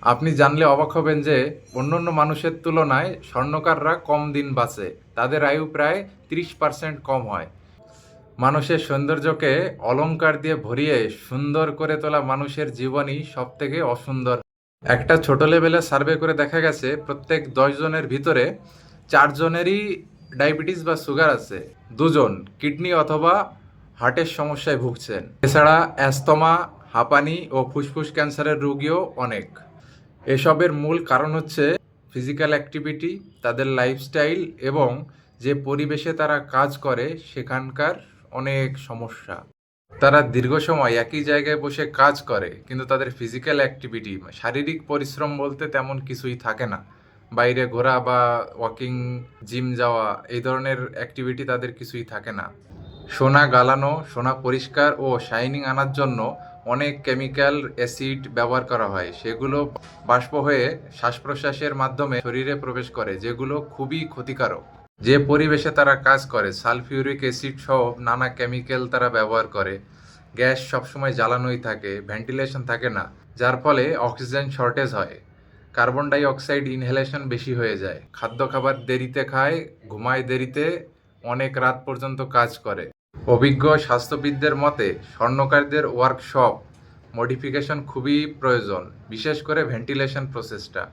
আপনি জানলে অবাক হবেন যে অন্যান্য মানুষের তুলনায় স্বর্ণকাররা কম দিন বাঁচে। তাদের আয়ু প্রায় 30% কম হয়। মানুষের সৌন্দর্যকে অলংকার দিয়ে ভরিয়ে সুন্দর করে তোলা মানুষের জীবনই সবথেকে অসুন্দর। একটা ছোট লেভেলে সার্ভে করে দেখা গেছে প্রত্যেক 10 জনের ভিতরে 4 জনেরই ডায়াবেটিস বা সুগার আছে, 2 জন কিডনি অথবা হার্টের সমস্যায় ভুগছেন। এছাড়া অ্যাস্তমা, হাঁপানি ও ফুসফুস ক্যান্সারের রোগীও অনেক। এসবের মূল কারণ হচ্ছে ফিজিক্যাল অ্যাক্টিভিটি, তাদের লাইফস্টাইল এবং যে পরিবেশে তারা কাজ করে সেখানকার অনেক সমস্যা। তারা দীর্ঘ সময় একই জায়গায় বসে কাজ করে, কিন্তু তাদের ফিজিক্যাল অ্যাক্টিভিটি, শারীরিক পরিশ্রম বলতে তেমন কিছুই থাকে না। বাইরে ঘোরা বা ওয়াকিং, জিম যাওয়া, এই ধরনের অ্যাক্টিভিটি তাদের কিছুই থাকে না। সোনা গালানো, সোনা পরিষ্কার ও শাইনিং আনার জন্য অনেক কেমিক্যাল অ্যাসিড ব্যবহার করা হয়। সেগুলো বাষ্প হয়ে শ্বাস প্রশ্বাসের মাধ্যমে শরীরে প্রবেশ করে, যেগুলো খুবই ক্ষতিকারক। যে পরিবেশে তারা কাজ করে সালফিউরিক অ্যাসিড সহ নানা কেমিক্যাল তারা ব্যবহার করে। গ্যাস সবসময় জ্বালানোই থাকে, ভেন্টিলেশন থাকে না, যার ফলে অক্সিজেন শর্টেজ হয়। কার্বন ডাই অক্সাইড ইনহেলেশন বেশি হয়ে যায়। খাদ্য খাবার দেরিতে খায়, ঘুমায় দেরিতে, অনেক রাত পর্যন্ত কাজ করে। অভিজ্ঞ স্বাস্থ্যবিদদের মতে স্বর্ণকারদের ওয়ার্কশপ মডিফিকেশন খুবই প্রয়োজন, বিশেষ করে ভেন্টিলেশন প্রসেসটা।